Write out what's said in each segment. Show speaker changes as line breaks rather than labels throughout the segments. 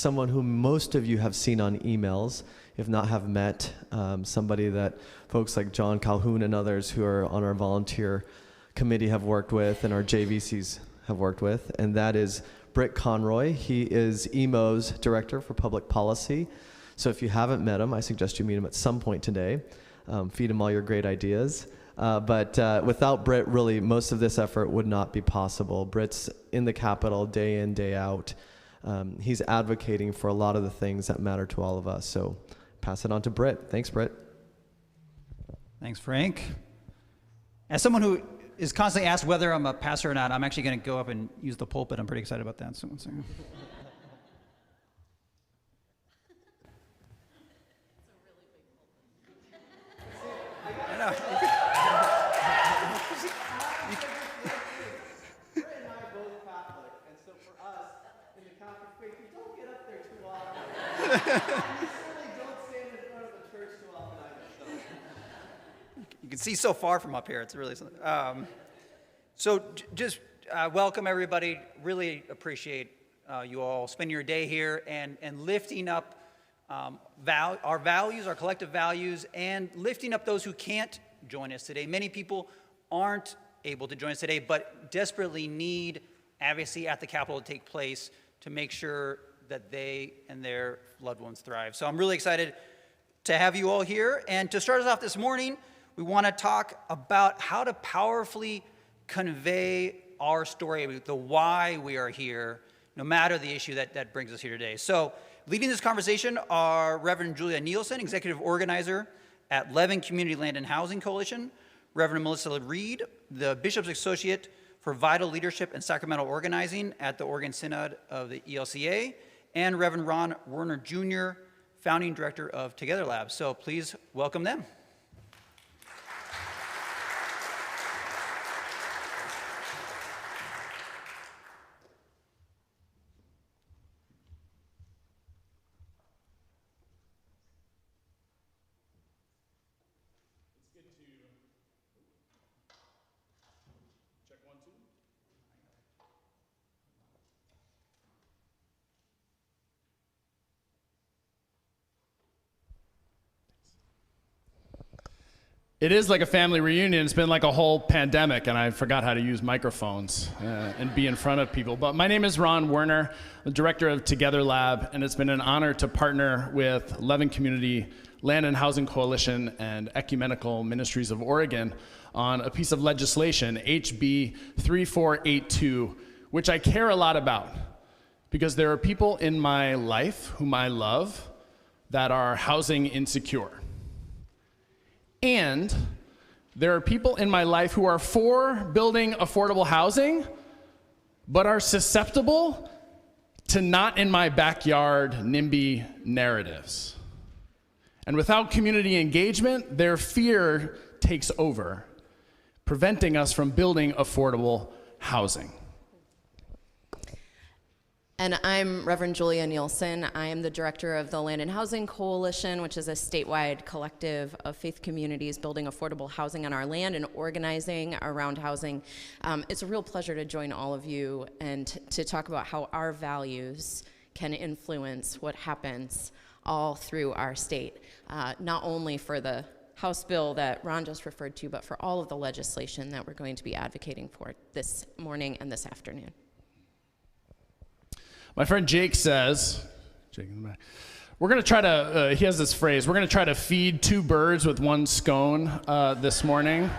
Someone who most of you have seen on emails, if not have met, somebody that folks like John Calhoun and others who are on our volunteer committee have worked with and our JVCs have worked with, and that is Britt Conroy. He is EMO's Director for Public Policy. So if you haven't met him, I suggest you meet him at some point today. Feed him all your great ideas. But without Britt, really, most of this effort would not be possible. Britt's in the Capitol day in, day out. He's advocating for a lot of the things that matter to all of us. So pass it on to Britt. Thanks, Britt.
Thanks, Frank. As someone who is constantly asked whether I'm a pastor or not, I'm actually going to go up and use the pulpit. I'm pretty excited about that. So one second. I know. You can see so far from up here. It's really something. Just welcome everybody. Really appreciate you all spending your day here and lifting up our values, our collective values, and lifting up those who can't join us today. Many people aren't able to join us today, but desperately need advocacy at the Capitol to take place to make sure that they and their loved ones thrive. So I'm really excited to have you all here. And to start us off this morning, we want to talk about how to powerfully convey our story, the why we are here, no matter the issue that brings us here today. So leading this conversation are Reverend Julia Nielsen, Executive Organizer at Levin Community Land and Housing Coalition, Reverend Melissa Reed, the Bishop's Associate for Vital Leadership and Sacramental Organizing at the Oregon Synod of the ELCA, and Reverend Ron Werner Jr., Founding Director of Together Lab. So please welcome them.
It is like a family reunion. It's been like a whole pandemic, and I forgot how to use microphones and be in front of people. But my name is Ron Werner, the director of Together Lab, and it's been an honor to partner with Levin Community Land and Housing Coalition and Ecumenical Ministries of Oregon on a piece of legislation, HB 3482, which I care a lot about because there are people in my life whom I love that are housing insecure. And there are people in my life who are for building affordable housing, but are susceptible to not in my backyard NIMBY narratives. And without community engagement, their fear takes over, preventing us from building affordable housing.
And I'm Reverend Julia Nielsen. I am the director of the Land and Housing Coalition, which is a statewide collective of faith communities building affordable housing on our land and organizing around housing. It's a real pleasure to join all of you and to talk about how our values can influence what happens all through our state, not only for the House bill that Ron just referred to, but for all of the legislation that we're going to be advocating for this morning and this afternoon.
My friend Jake says, we're going to try to, he has this phrase, we're going to try to feed two birds with one scone this morning.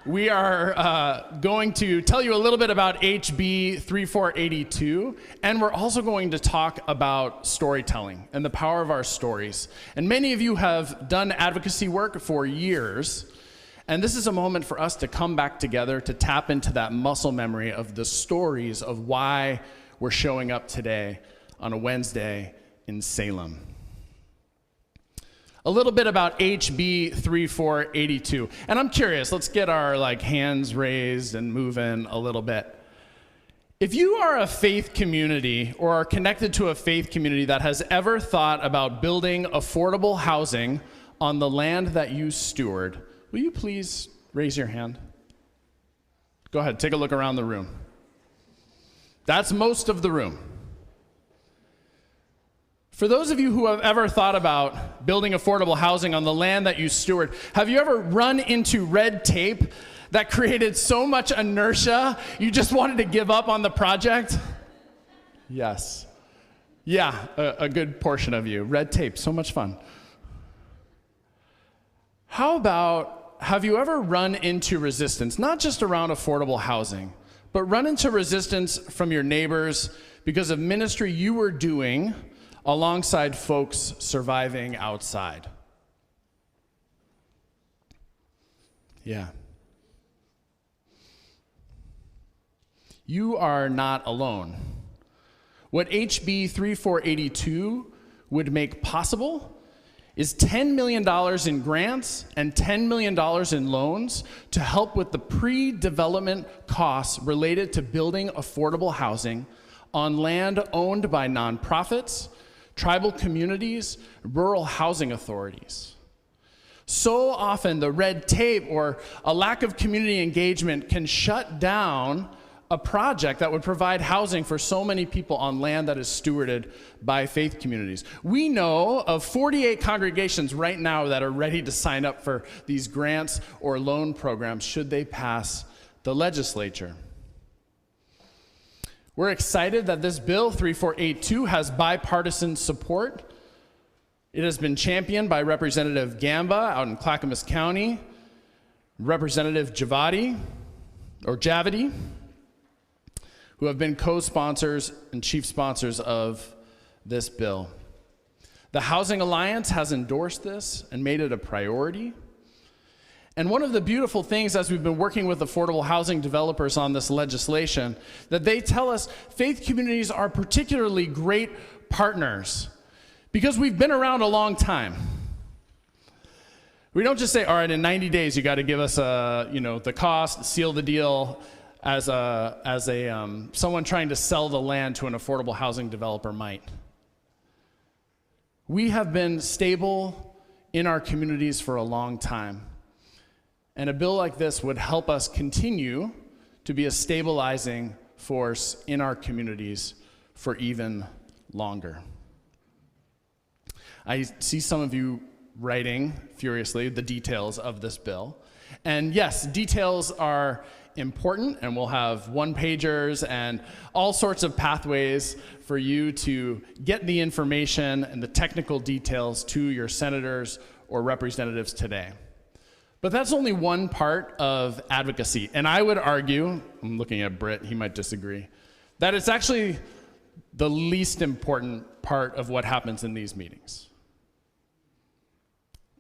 We are going to tell you a little bit about HB 3482, and we're also going to talk about storytelling and the power of our stories. And many of you have done advocacy work for years, and this is a moment for us to come back together to tap into that muscle memory of the stories of why we're showing up today on a Wednesday in Salem. A little bit about HB 3482. And I'm curious, let's get our hands raised and moving a little bit. If you are a faith community or are connected to a faith community that has ever thought about building affordable housing on the land that you steward, will you please raise your hand? Go ahead, take a look around the room. That's most of the room. For those of you who have ever thought about building affordable housing on the land that you steward, have you ever run into red tape that created so much inertia you just wanted to give up on the project? Yes. Yeah, a good portion of you. Red tape, so much fun. How about, have you ever run into resistance, not just around affordable housing, but run into resistance from your neighbors because of ministry you were doing alongside folks surviving outside? Yeah. You are not alone. What HB 3482 would make possible is $10 million in grants and $10 million in loans to help with the pre-development costs related to building affordable housing on land owned by nonprofits, tribal communities, rural housing authorities. So often the red tape or a lack of community engagement can shut down a project that would provide housing for so many people on land that is stewarded by faith communities. We know of 48 congregations right now that are ready to sign up for these grants or loan programs should they pass the legislature. We're excited that this bill, 3482, has bipartisan support. It has been championed by Representative Gamba out in Clackamas County, Representative Javadi, who have been co-sponsors and chief sponsors of this bill. The Housing Alliance has endorsed this and made it a priority. And one of the beautiful things as we've been working with affordable housing developers on this legislation, that they tell us faith communities are particularly great partners because we've been around a long time. We don't just say, all right, in 90 days, you got to give us the cost, seal the deal, as someone trying to sell the land to an affordable housing developer might. We have been stable in our communities for a long time, and a bill like this would help us continue to be a stabilizing force in our communities for even longer. I see some of you writing furiously the details of this bill, and yes, details are important, and we'll have one-pagers and all sorts of pathways for you to get the information and the technical details to your senators or representatives today. But that's only one part of advocacy, and I would argue, I'm looking at Britt, he might disagree, that it's actually the least important part of what happens in these meetings.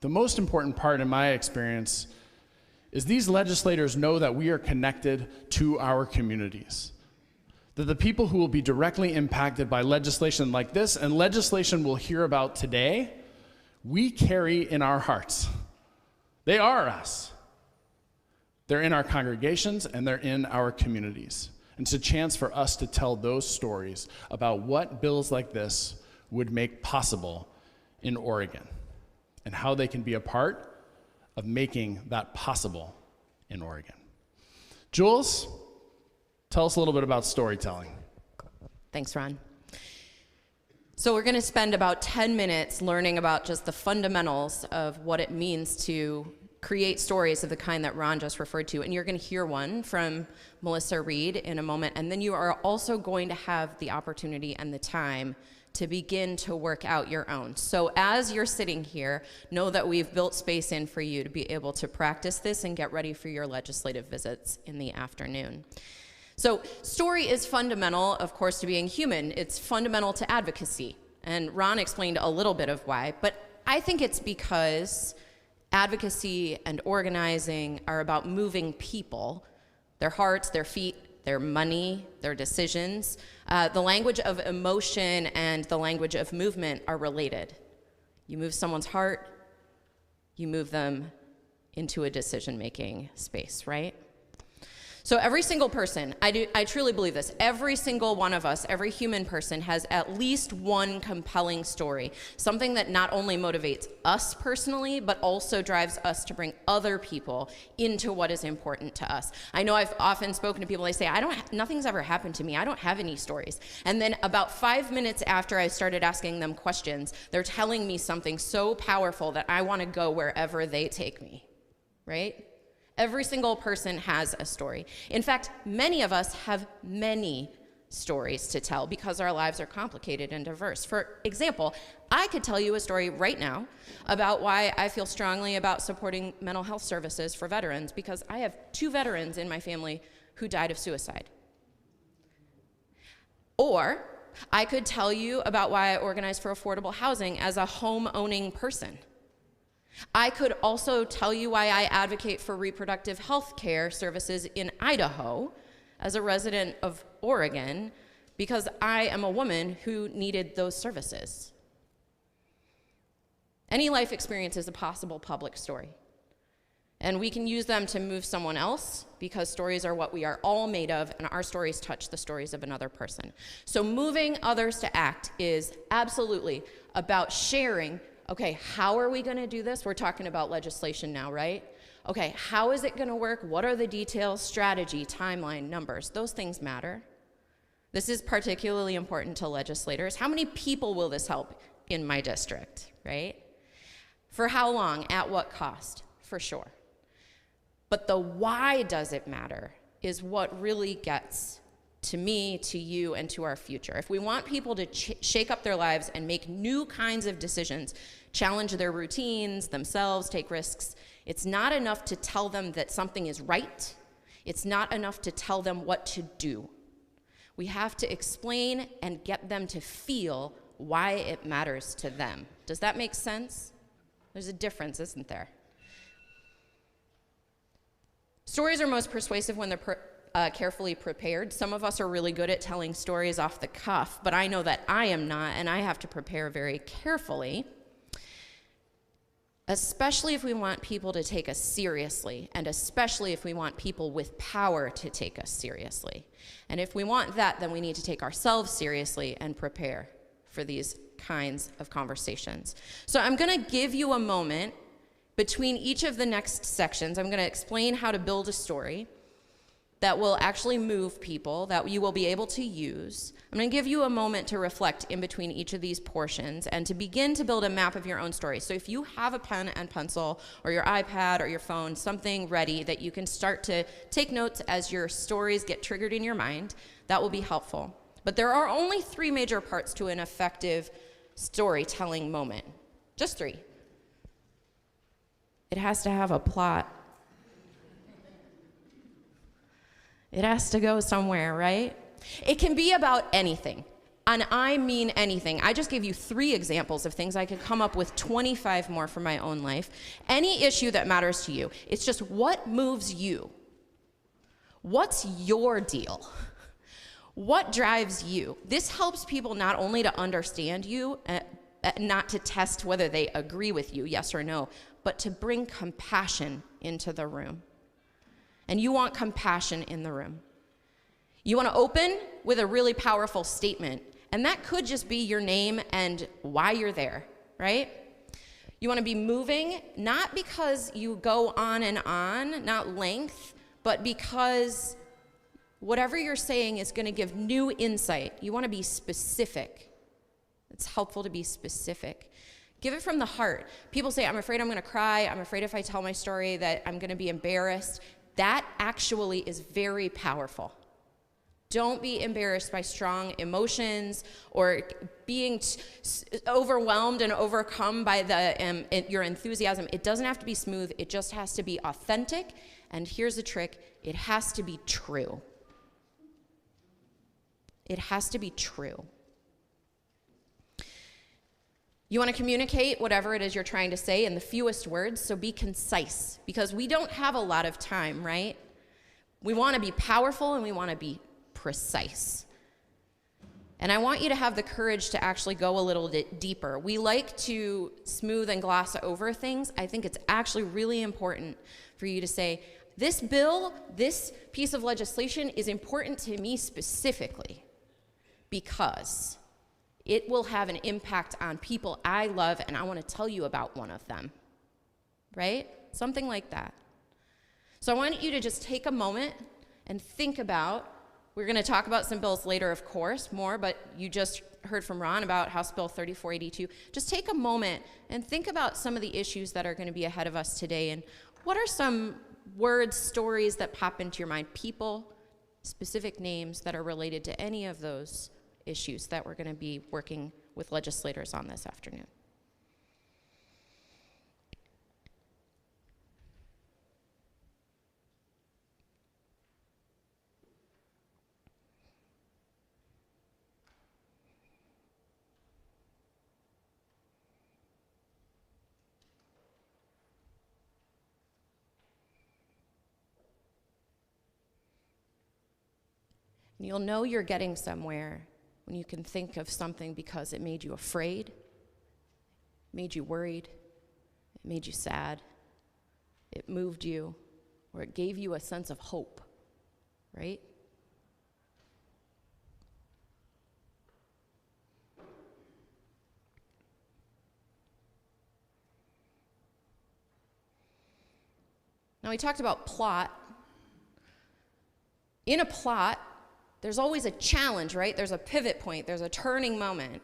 The most important part, in my experience, is these legislators know that we are connected to our communities. That the people who will be directly impacted by legislation like this, and legislation we'll hear about today, we carry in our hearts. They are us. They're in our congregations and they're in our communities. And it's a chance for us to tell those stories about what bills like this would make possible in Oregon and how they can be a part of making that possible in Oregon. Jules, tell us a little bit about storytelling.
Thanks, Ron. So we're going to spend about 10 minutes learning about just the fundamentals of what it means to create stories of the kind that Ron just referred to. And you're going to hear one from Melissa Reed in a moment. And then you are also going to have the opportunity and the time to begin to work out your own. So as you're sitting here, know that we've built space in for you to be able to practice this and get ready for your legislative visits in the afternoon. So story is fundamental, of course, to being human. It's fundamental to advocacy. And Ron explained a little bit of why, but I think it's because advocacy and organizing are about moving people, their hearts, their feet, their money, their decisions. The language of emotion and the language of movement are related. You move someone's heart, you move them into a decision-making space, right? So every single person, I truly believe this, every single one of us, every human person has at least one compelling story, something that not only motivates us personally, but also drives us to bring other people into what is important to us. I know I've often spoken to people, they say, nothing's ever happened to me, I don't have any stories. And then about 5 minutes after I started asking them questions, they're telling me something so powerful that I want to go wherever they take me, right? Every single person has a story. In fact, many of us have many stories to tell because our lives are complicated and diverse. For example, I could tell you a story right now about why I feel strongly about supporting mental health services for veterans, because I have 2 veterans in my family who died of suicide. Or I could tell you about why I organize for affordable housing as a home-owning person. I could also tell you why I advocate for reproductive health care services in Idaho as a resident of Oregon, because I am a woman who needed those services. Any life experience is a possible public story. And we can use them to move someone else, because stories are what we are all made of, and our stories touch the stories of another person. So moving others to act is absolutely about sharing. Okay, how are we going to do this? We're talking about legislation now, right? Okay, how is it going to work? What are the details, strategy, timeline, numbers? Those things matter. This is particularly important to legislators. How many people will this help in my district, right? For how long? At what cost? For sure. But the why does it matter is what really gets to me, to you, and to our future. If we want people to shake up their lives and make new kinds of decisions, challenge their routines, themselves, take risks, it's not enough to tell them that something is right. It's not enough to tell them what to do. We have to explain and get them to feel why it matters to them. Does that make sense? There's a difference, isn't there? Stories are most persuasive when they're carefully prepared. Some of us are really good at telling stories off the cuff, but I know that I am not, and I have to prepare very carefully, especially if we want people to take us seriously, and especially if we want people with power to take us seriously. And if we want that, then we need to take ourselves seriously and prepare for these kinds of conversations. So I'm going to give you a moment between each of the next sections. I'm going to explain how to build a story that will actually move people, that you will be able to use. I'm going to give you a moment to reflect in between each of these portions and to begin to build a map of your own story. So if you have a pen and pencil or your iPad or your phone, something ready that you can start to take notes as your stories get triggered in your mind, that will be helpful. But there are only 3 major parts to an effective storytelling moment. Just 3. It has to have a plot. It has to go somewhere, right? It can be about anything, and I mean anything. I just gave you 3 examples of things. I could come up with 25 more from my own life. Any issue that matters to you, it's just what moves you. What's your deal? What drives you? This helps people not only to understand you, not to test whether they agree with you, yes or no, but to bring compassion into the room. And you want compassion in the room. You want to open with a really powerful statement, and that could just be your name and why you're there, right? You want to be moving, not because you go on, not length, but because whatever you're saying is going to give new insight. You want to be specific. It's helpful to be specific. Give it from the heart. People say, I'm afraid I'm going to cry. I'm afraid if I tell my story that I'm going to be embarrassed. That actually is very powerful. Don't be embarrassed by strong emotions or being overwhelmed and overcome by your enthusiasm. It doesn't have to be smooth. It just has to be authentic. And here's the trick. It has to be true. It has to be true. You want to communicate whatever it is you're trying to say in the fewest words, so be concise, because we don't have a lot of time, right? We want to be powerful and we want to be precise. And I want you to have the courage to actually go a little bit deeper. We like to smooth and gloss over things. I think it's actually really important for you to say, This bill, this piece of legislation is important to me specifically because it will have an impact on people I love, and I want to tell you about one of them, right? Something like that. So I want you to just take a moment and think about, we're going to talk about some bills later, of course, more, but you just heard from Ron about House Bill 3482. Just take a moment and think about some of the issues that are going to be ahead of us today, and what are some words, stories that pop into your mind, people, specific names that are related to any of those issues that we're going to be working with legislators on this afternoon. And you'll know you're getting somewhere when you can think of something because it made you afraid, made you worried, it made you sad, it moved you, or it gave you a sense of hope, right? Now, we talked about plot. In a plot, there's always a challenge, right? There's a pivot point, there's a turning moment.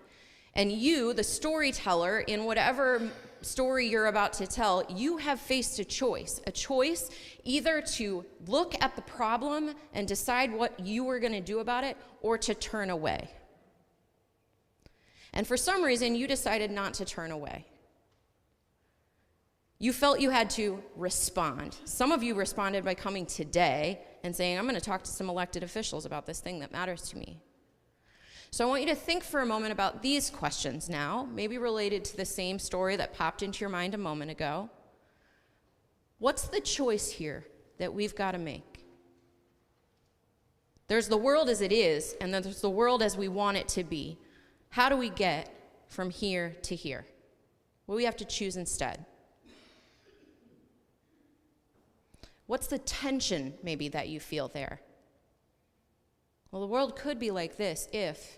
And you, the storyteller, in whatever story you're about to tell, you have faced a choice either to look at the problem and decide what you were going to do about it, or to turn away. And for some reason, you decided not to turn away. You felt you had to respond. Some of you responded by coming today and saying, I'm going to talk to some elected officials about this thing that matters to me. So I want you to think for a moment about these questions now, maybe related to the same story that popped into your mind a moment ago. What's the choice here that we've got to make? There's the world as it is, and then there's the world as we want it to be. How do we get from here to here? What do we have to choose instead? What's the tension, maybe, that you feel there? Well, the world could be like this if.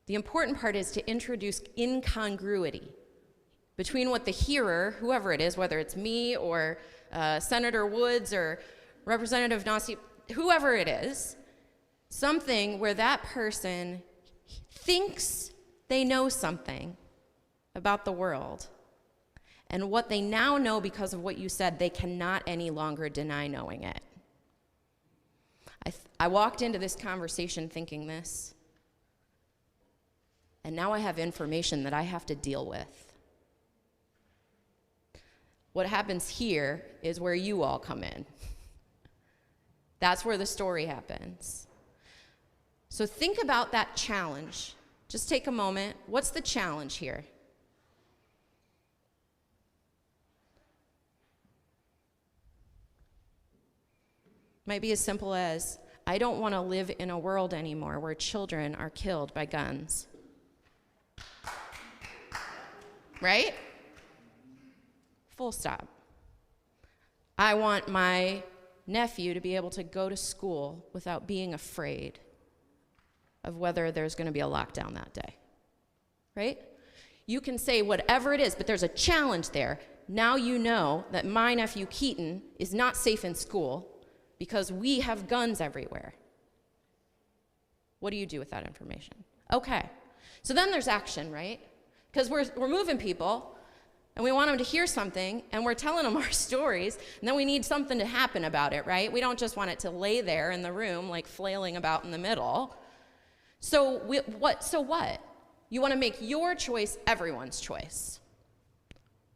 The important part is to introduce incongruity between what the hearer, whoever it is, whether it's me or Senator Woods or Representative Nasi, whoever it is, something where that person thinks they know something about the world. And what they now know because of what you said, they cannot any longer deny knowing it. I walked into this conversation thinking this, and now I have information that I have to deal with. What happens here is where you all come in. That's where the story happens. So think about that challenge. Just take a moment. What's the challenge here? Might be as simple as, I don't want to live in a world anymore where children are killed by guns. Right? Full stop. I want my nephew to be able to go to school without being afraid of whether there's going to be a lockdown that day. Right? You can say whatever it is, but there's a challenge there. Now you know that my nephew Keaton is not safe in school because we have guns everywhere. What do you do with that information? Okay, so then there's action, right? Because we're moving people, and we want them to hear something, and we're telling them our stories, and then we need something to happen about it, right? We don't just want it to lay there in the room, like flailing about in the middle. So what? You want to make your choice everyone's choice.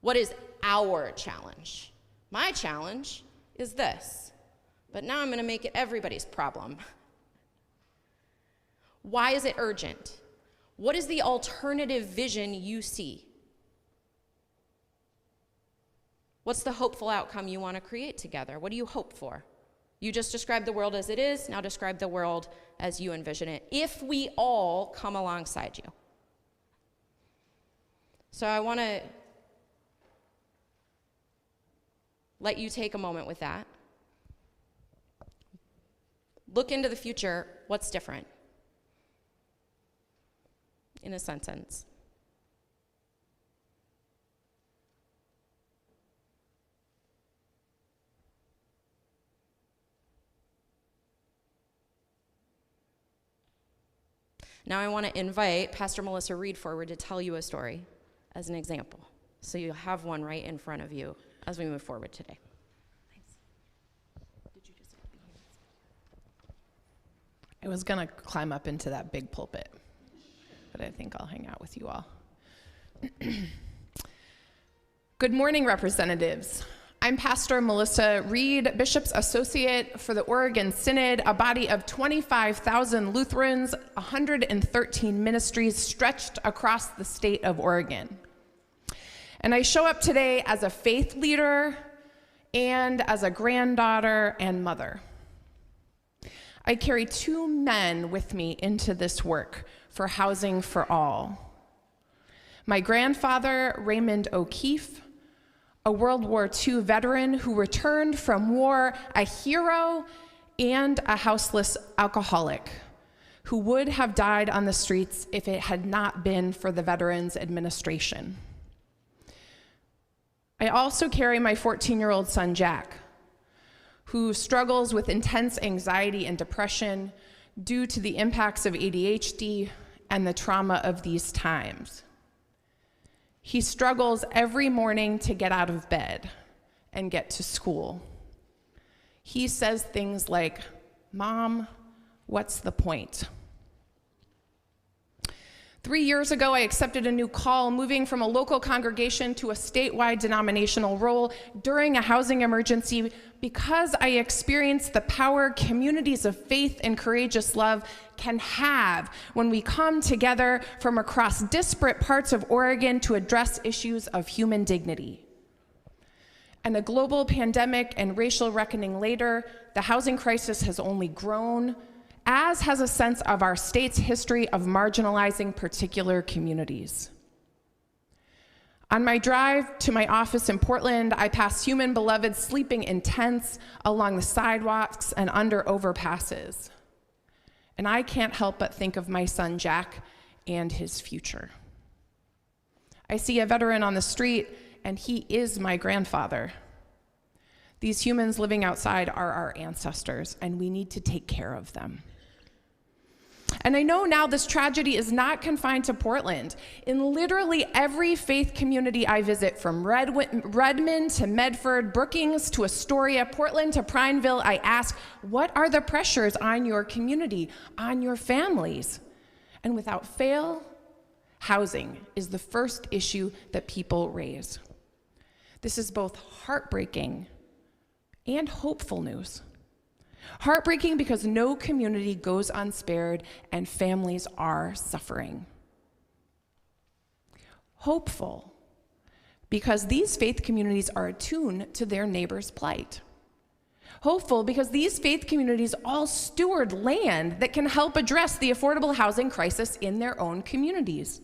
What is our challenge? My challenge is this. But now I'm going to make it everybody's problem. Why is it urgent? What is the alternative vision you see? What's the hopeful outcome you want to create together? What do you hope for? You just described the world as it is, now describe the world as you envision it, if we all come alongside you. So I want to let you take a moment with that. Look into the future. What's different? In a sentence. Now I want to invite Pastor Melissa Reed forward to tell you a story as an example. So you have one right in front of you as we move forward today. Thanks. Did you just be here?
I was going to climb up into that big pulpit, but I think I'll hang out with you all. Good morning, representatives. I'm Pastor Melissa Reed, Bishop's Associate for the Oregon Synod, a body of 25,000 Lutherans, 113 ministries stretched across the state of Oregon. And I show up today as a faith leader and as a granddaughter and mother. I carry two men with me into this work for Housing for All. My grandfather, Raymond O'Keefe, a World War II veteran who returned from war, a hero and a houseless alcoholic who would have died on the streets if it had not been for the Veterans Administration. I also carry my 14-year-old son, Jack, who struggles with intense anxiety and depression due to the impacts of ADHD and the trauma of these times. He struggles every morning to get out of bed and get to school. He says things like, "Mom, what's the point?" 3 years ago, I accepted a new call, moving from a local congregation to a statewide denominational role during a housing emergency because I experienced the power communities of faith and courageous love can have when we come together from across disparate parts of Oregon to address issues of human dignity. And a global pandemic and racial reckoning later, the housing crisis has only grown, as has a sense of our state's history of marginalizing particular communities. On my drive to my office in Portland, I pass human beloveds sleeping in tents along the sidewalks and under overpasses. And I can't help but think of my son, Jack, and his future. I see a veteran on the street, and he is my grandfather. These humans living outside are our ancestors, and we need to take care of them. And I know now this tragedy is not confined to Portland. In literally every faith community I visit, from Redmond to Medford, Brookings to Astoria, Portland to Prineville, I ask, what are the pressures on your community, on your families? And without fail, housing is the first issue that people raise. This is both heartbreaking and hopeful news. Heartbreaking because no community goes unspared and families are suffering. Hopeful because these faith communities are attuned to their neighbor's plight. Hopeful because these faith communities all steward land that can help address the affordable housing crisis in their own communities.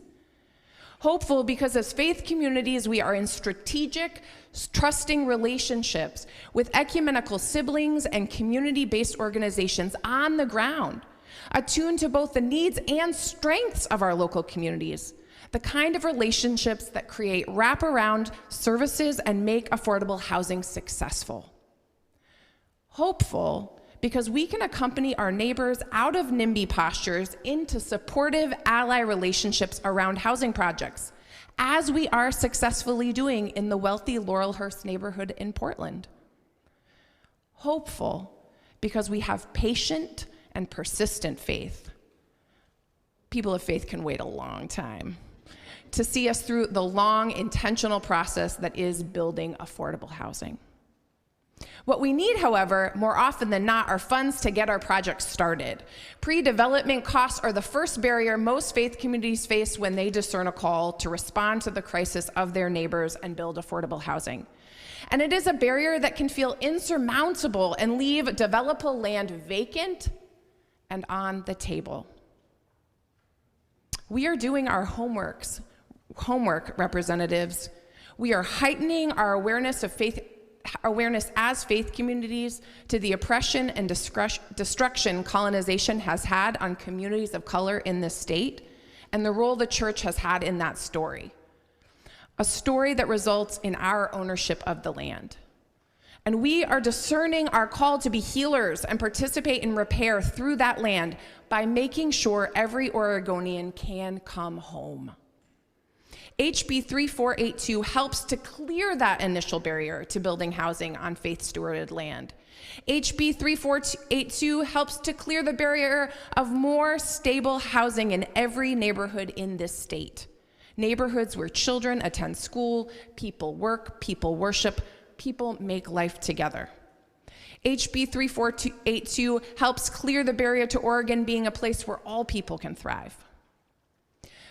Hopeful because as faith communities, we are in strategic, trusting relationships with ecumenical siblings and community-based organizations on the ground, attuned to both the needs and strengths of our local communities, the kind of relationships that create wraparound services and make affordable housing successful. Hopeful because we can accompany our neighbors out of NIMBY postures into supportive ally relationships around housing projects, as we are successfully doing in the wealthy Laurelhurst neighborhood in Portland. Hopeful because we have patient and persistent faith. People of faith can wait a long time to see us through the long, intentional process that is building affordable housing. What we need, however, more often than not, are funds to get our projects started. Pre-development costs are the first barrier most faith communities face when they discern a call to respond to the crisis of their neighbors and build affordable housing. And it is a barrier that can feel insurmountable and leave developable land vacant and on the table. We are doing our homework, representatives. We are heightening our awareness of faith as faith communities to the oppression and destruction colonization has had on communities of color in this state, and the role the church has had in that story. A story that results in our ownership of the land. And we are discerning our call to be healers and participate in repair through that land by making sure every Oregonian can come home. HB 3482 helps to clear that initial barrier to building housing on faith-stewarded land. HB 3482 helps to clear the barrier of more stable housing in every neighborhood in this state. Neighborhoods where children attend school, people work, people worship, people make life together. HB 3482 helps clear the barrier to Oregon being a place where all people can thrive.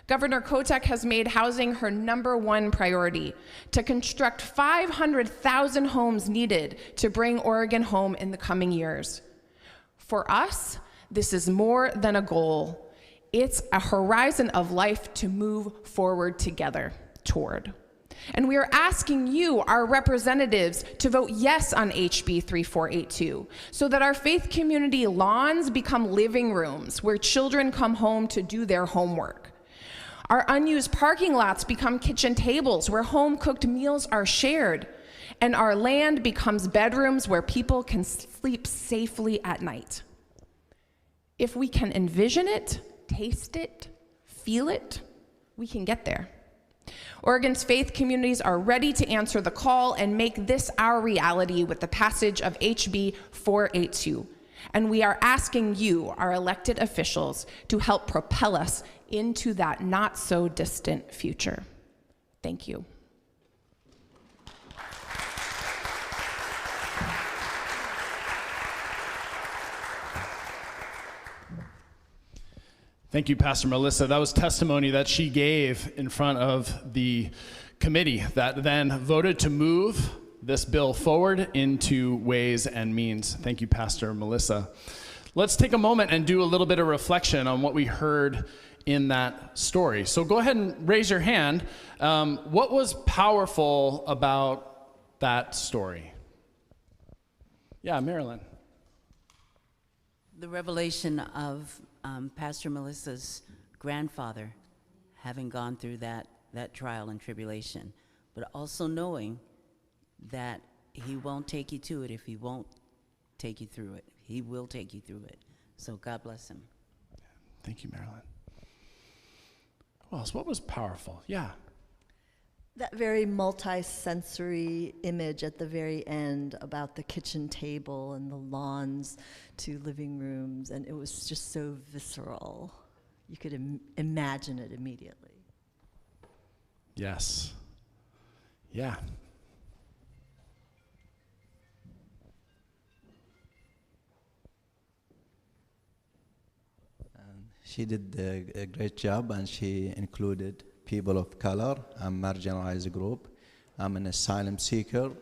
Governor Kotek has made housing her #1 priority to construct 500,000 homes needed to bring Oregon home in the coming years. For us, this is more than a goal. It's a horizon of life to move forward together toward. And we are asking you, our representatives, to vote yes on HB 3482 so that our faith community lawns become living rooms where children come home to do their homework. Our unused parking lots become kitchen tables where home-cooked meals are shared, and our land becomes bedrooms where people can sleep safely at night. If we can envision it, taste it, feel it, we can get there. Oregon's faith communities are ready to answer the call and make this our reality with the passage of HB 482. And we are asking you, our elected officials, to help propel us into that not so distant future. Thank you.
Thank you, Pastor Melissa. That was testimony that she gave in front of the committee that then voted to move this bill forward into Ways and Means. Thank you, Pastor Melissa. Let's take a moment and do a little bit of reflection on what we heard in that story. So go ahead and raise your hand. What was powerful about that story? Yeah, Marilyn.
The revelation of Pastor Melissa's grandfather having gone through that trial and tribulation, but also knowing that he won't take you to it if he won't take you through it. He will take you through it. So God bless him.
Thank you, Marilyn. Who else? What was powerful? Yeah.
That very multi-sensory image at the very end about the kitchen table and the lawns to living rooms, and it was just so visceral. You could imagine it immediately.
Yes. Yeah.
She did a great job, and she included people of color and marginalized group. I'm an asylum seeker,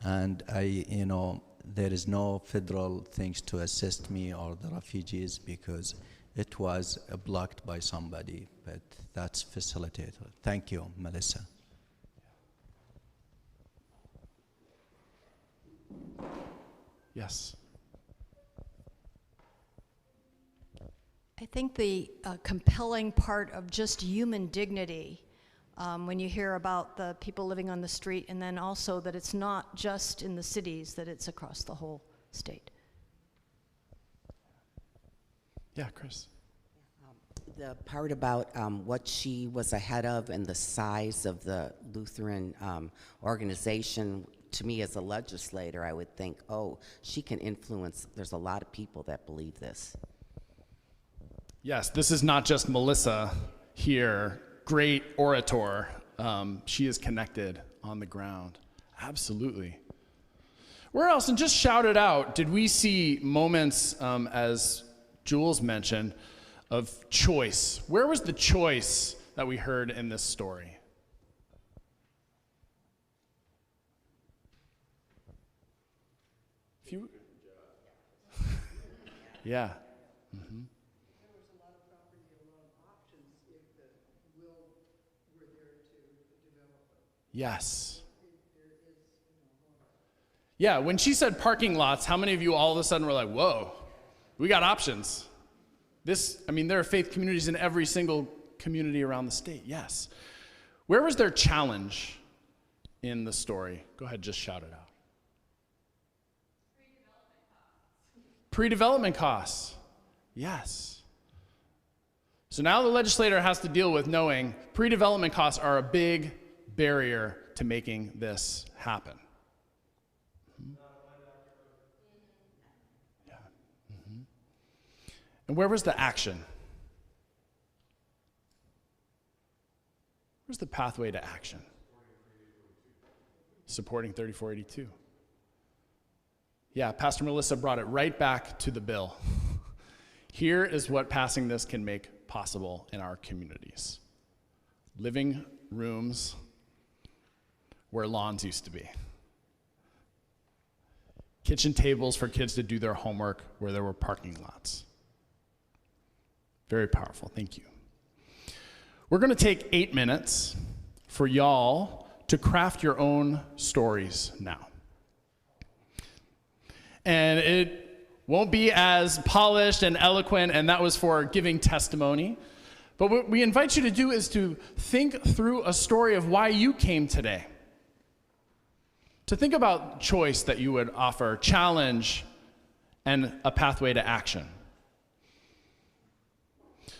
and there is no federal things to assist me or the refugees because it was blocked by somebody, but that's facilitated. Thank you, Melissa.
Yes.
I think the compelling part of just human dignity, when you hear about the people living on the street, and then also that it's not just in the cities, that it's across the whole state.
Yeah, Chris.
The part about what she was ahead of and the size of the Lutheran organization, to me as a legislator, I would think, oh, she can influence, there's a lot of people that believe this.
Yes, this is not just Melissa here, great orator. She is connected on the ground. Absolutely. Where else? And just shout it out. Did we see moments, as Jules mentioned, of choice? Where was the choice that we heard in this story? If you, yeah. Mm-hmm. Yes. Yeah, when she said parking lots, how many of you all of a sudden were like, whoa, we got options? There are faith communities in every single community around the state, yes. Where was their challenge in the story? Go ahead, just shout it out. Pre-development costs. Yes. So now the legislator has to deal with knowing pre-development costs are a big barrier to making this happen. Yeah. Mm-hmm. And where was the action? Where's the pathway to action? Supporting 3482. Yeah, Pastor Melissa brought it right back to the bill. Here is what passing this can make possible in our communities. Living rooms where lawns used to be. Kitchen tables for kids to do their homework where there were parking lots. Very powerful, thank you. We're gonna take 8 minutes for y'all to craft your own stories now. And it won't be as polished and eloquent, and that was for giving testimony. But what we invite you to do is to think through a story of why you came today. To think about choice that you would offer, challenge, and a pathway to action.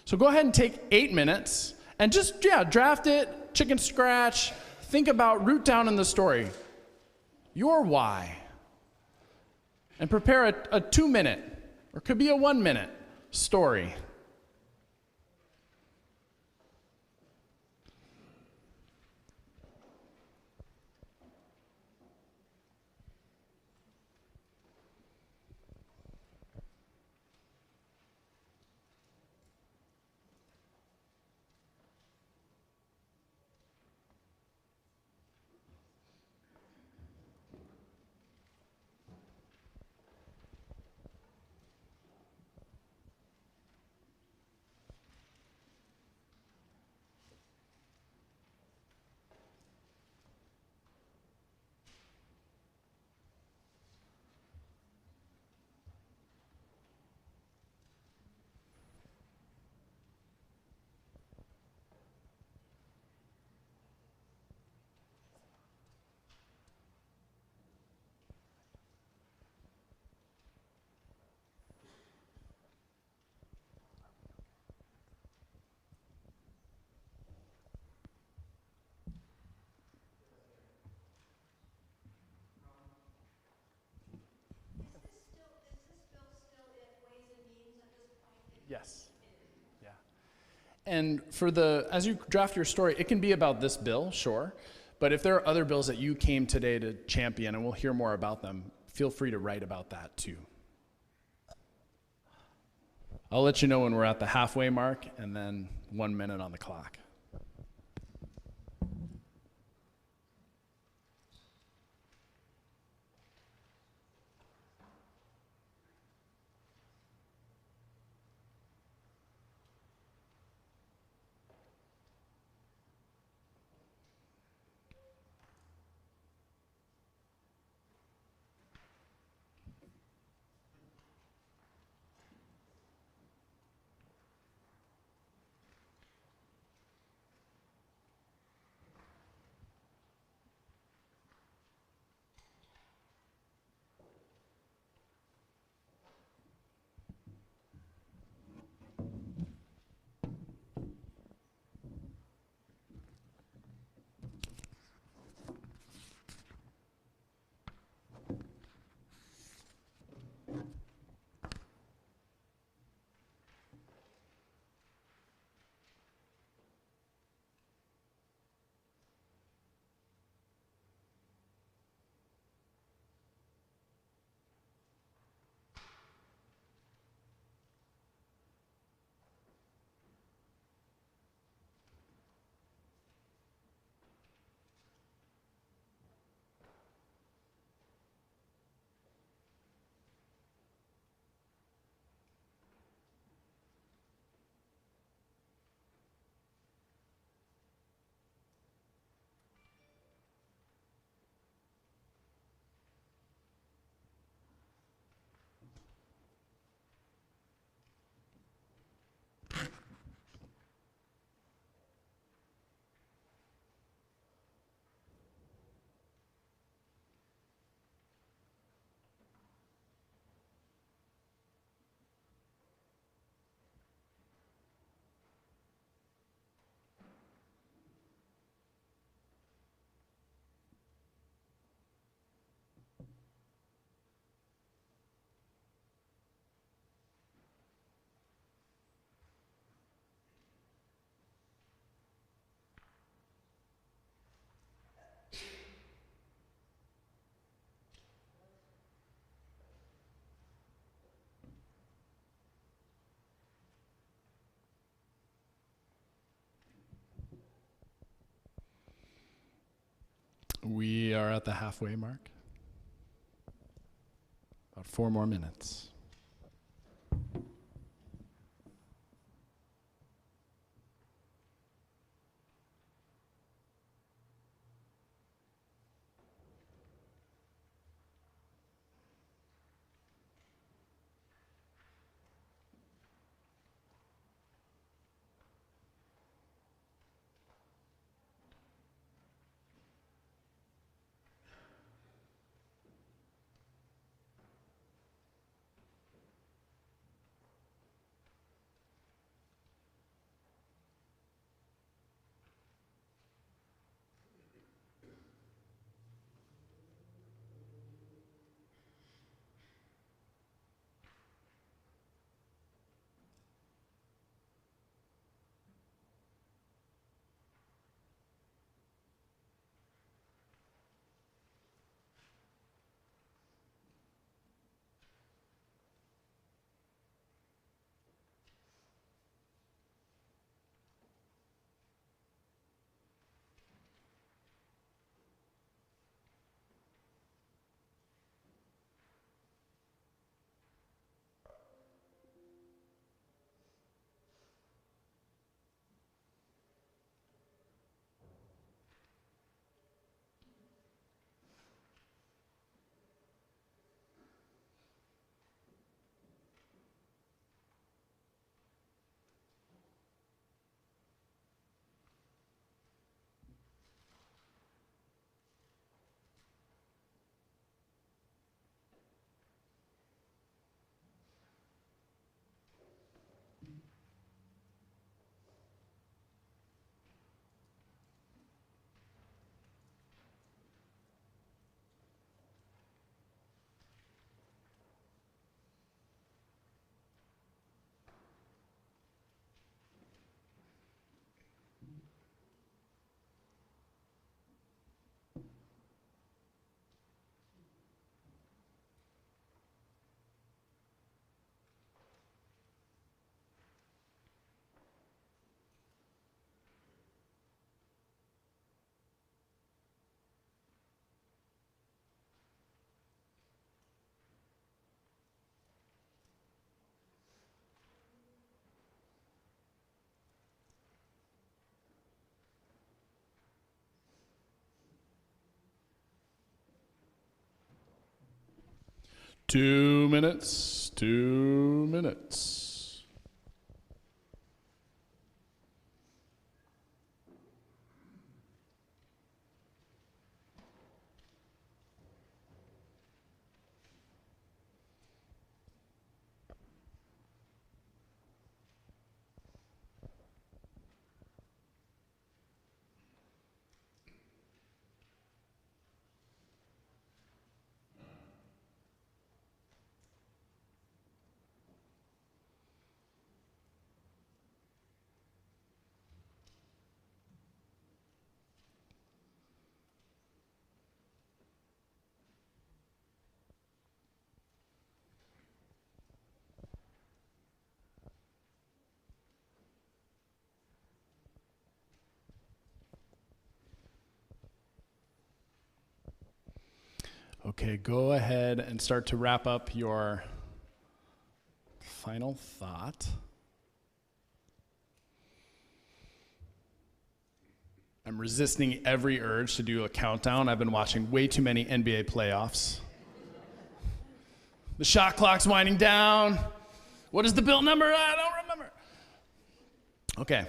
So go ahead and take 8 minutes and just, draft it, chicken scratch, think about, root down in the story, your why. And prepare a 2-minute, or could be a 1-minute story. Yes. Yeah. And as you draft your story, it can be about this bill, sure. But if there are other bills that you came today to champion, and we'll hear more about them, feel free to write about that too. I'll let you know when we're at the halfway mark, and then 1 minute on the clock. We are at the halfway mark. About 4 more minutes. Two minutes. Okay, go ahead and start to wrap up your final thought. I'm resisting every urge to do a countdown. I've been watching way too many NBA playoffs. The shot clock's winding down. What is the bill number? I don't remember. Okay.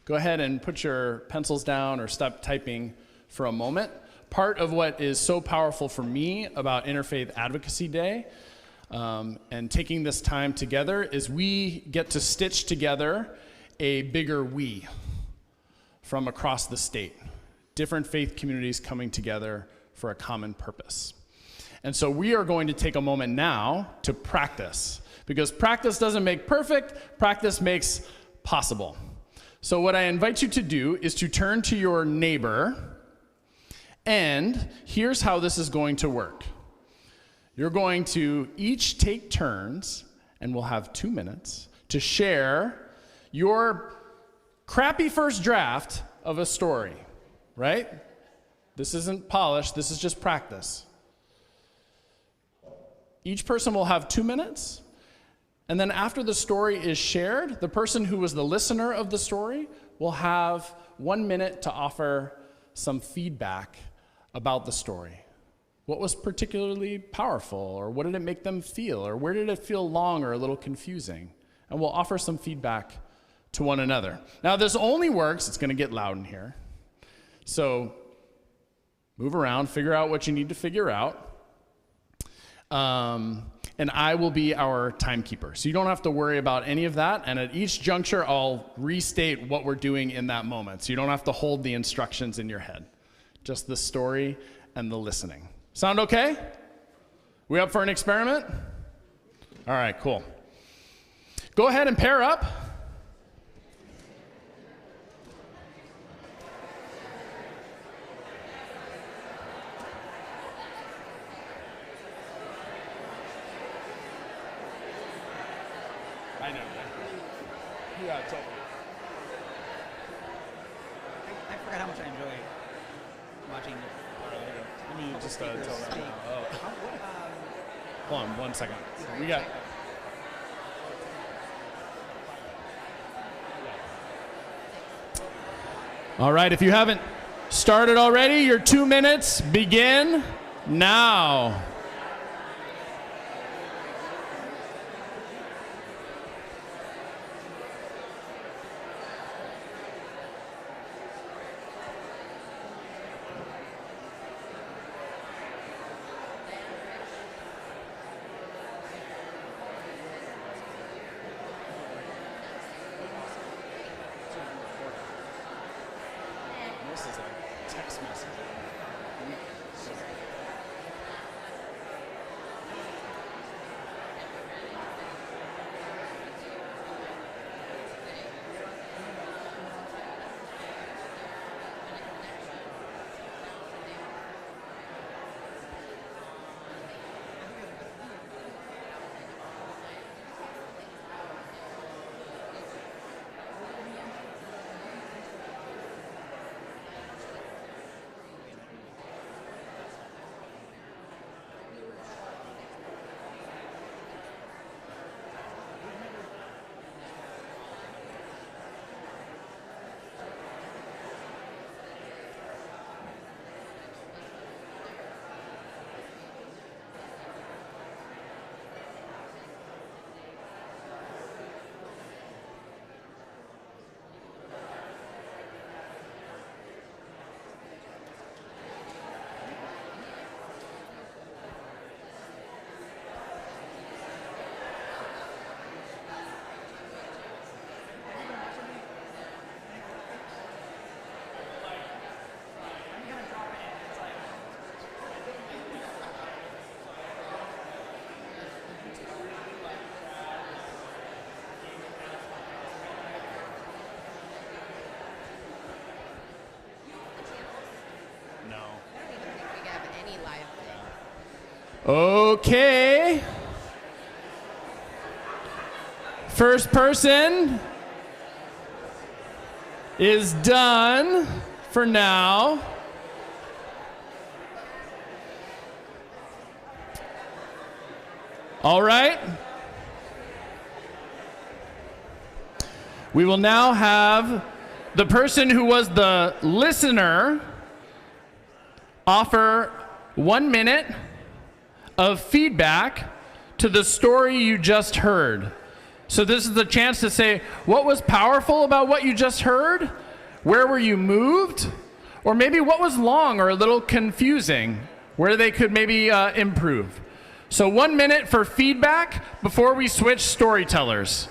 Go ahead and put your pencils down or stop typing for a moment. Part of what is so powerful for me about Interfaith Advocacy Day and taking this time together is we get to stitch together a bigger we from across the state. Different faith communities coming together for a common purpose. And so we are going to take a moment now to practice, because practice doesn't make perfect, practice makes possible. So what I invite you to do is to turn to your neighbor, and here's how this is going to work. You're going to each take turns, and we'll have 2 minutes, to share your crappy first draft of a story, right? This isn't polished, this is just practice. Each person will have 2 minutes, and then after the story is shared, the person who was the listener of the story will have 1 minute to offer some feedback about the story. What was particularly powerful, or what did it make them feel, or where did it feel long or a little confusing? And we'll offer some feedback to one another. Now, this only works, it's going to get loud in here. So move around, figure out what you need to figure out. And I will be our timekeeper. So you don't have to worry about any of that. And at each juncture, I'll restate what we're doing in that moment. So you don't have to hold the instructions in your head. Just the story and the listening. Sound okay? We up for an experiment? All right, cool. Go ahead and pair up. I know. Yeah, totally.
I forgot how much I enjoy watching.
Let me just tell them.
speak.
Hold on 1 second. We got. All right, if you haven't started already, your 2 minutes begin now. This is a text message. Okay. First person is done for now. All right. We will now have the person who was the listener offer 1 minute of feedback to the story you just heard. So this is the chance to say, what was powerful about what you just heard? Where were you moved? Or maybe what was long or a little confusing, where they could maybe improve. So 1 minute for feedback before we switch storytellers.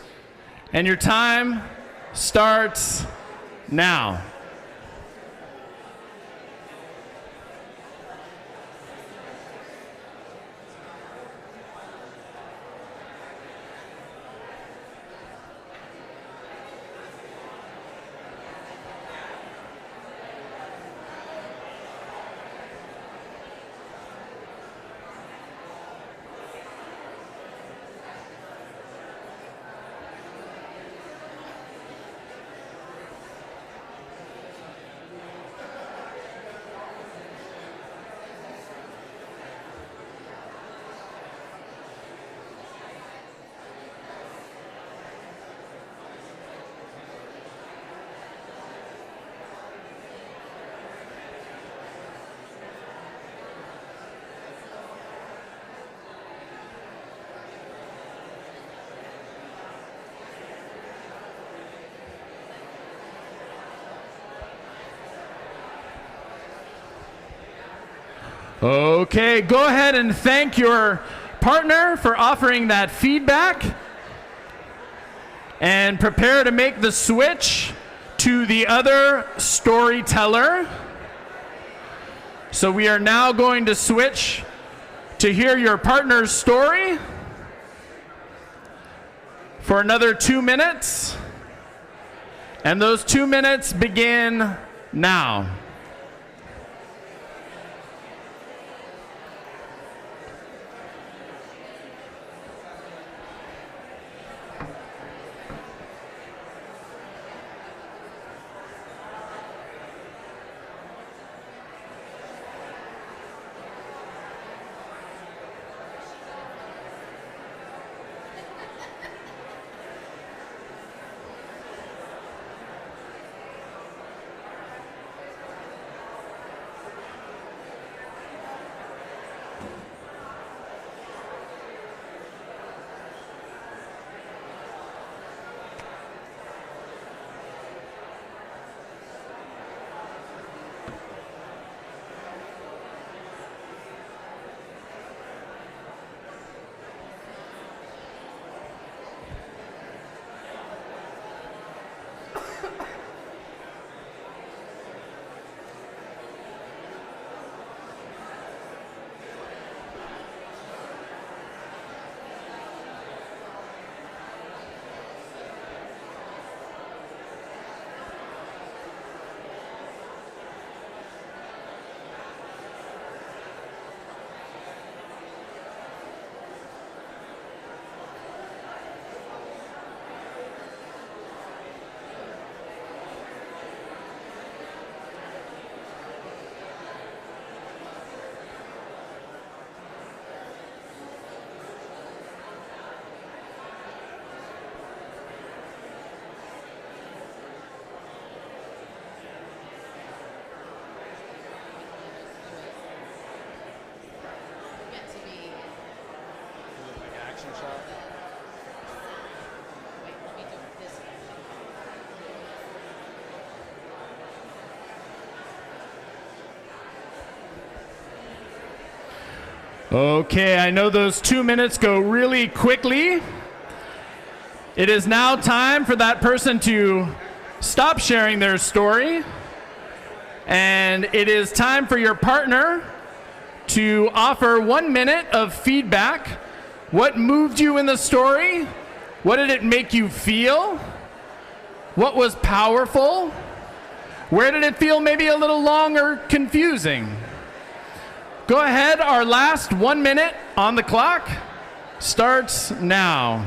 And your time starts now. Okay, go ahead and thank your partner for offering that feedback. And prepare to make the switch to the other storyteller. So we are now going to switch to hear your partner's story for another 2 minutes. And those 2 minutes begin now. Okay, I know those 2 minutes go really quickly. It is now time for that person to stop sharing their story. And it is time for your partner to offer 1 minute of feedback. What moved you in the story? What did it make you feel? What was powerful? Where did it feel maybe a little long or confusing? Go ahead, our last 1 minute on the clock starts now.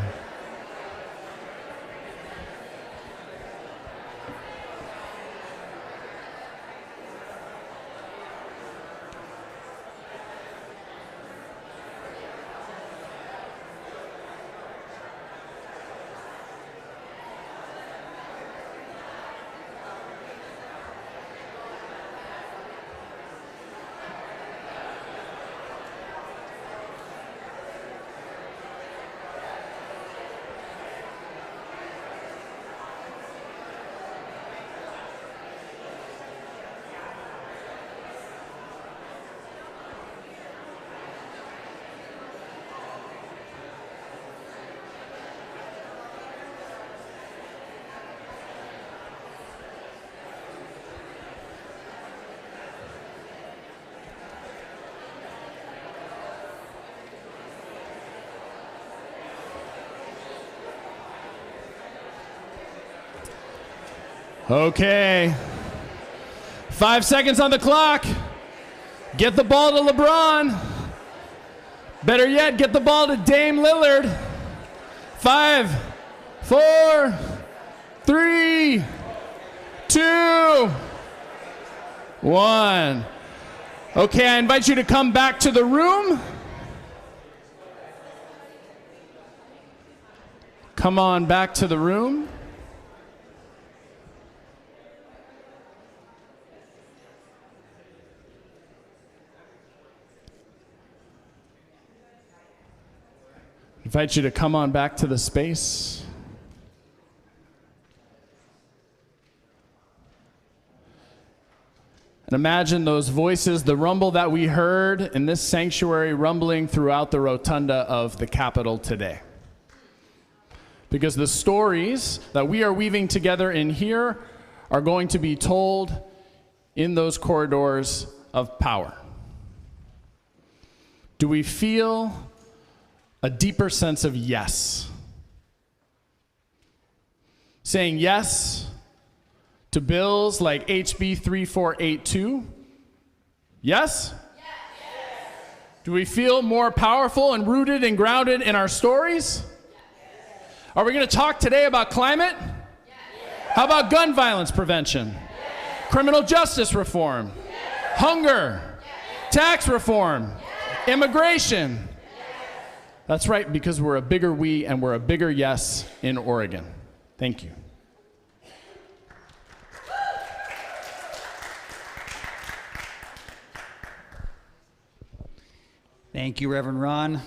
Okay. 5 seconds on the clock. Get the ball to LeBron. Better yet, get the ball to Dame Lillard. 5, 4, 3, 2, 1. Okay, I invite you to come back to the room. Come on back to the room. Invite you to come on back to the space. And imagine those voices, the rumble that we heard in this sanctuary rumbling throughout the rotunda of the Capitol today. Because the stories that we are weaving together in here are going to be told in those corridors of power. Do we feel a deeper sense of yes? Saying yes to bills like HB 3482? Yes? Yes? Do we feel more powerful and rooted and grounded in our stories? Yes. Are we going to talk today about climate? Yes. How about gun violence prevention? Yes. Criminal justice reform? Yes. Hunger? Yes. Tax reform? Yes. Immigration? Yes. That's right, because we're a bigger we and we're a bigger yes in Oregon. Thank you.
Thank you, Reverend Ron.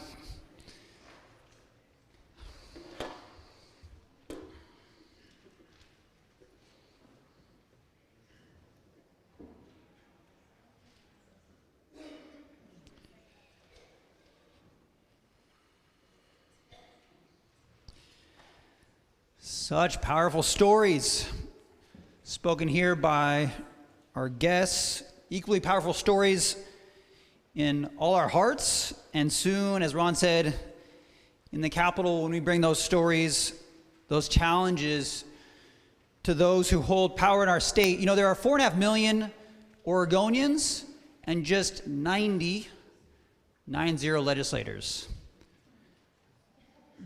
Such powerful stories spoken here by our guests, equally powerful stories in all our hearts, and soon, as Ron said, in the Capitol, when we bring those stories, those challenges to those who hold power in our state. You know, there are 4.5 million Oregonians and just 90 legislators.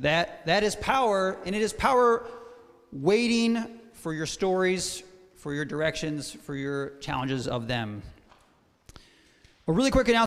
That is power, and it is power waiting for your stories, for your directions, for your challenges of them. A really quick announcement.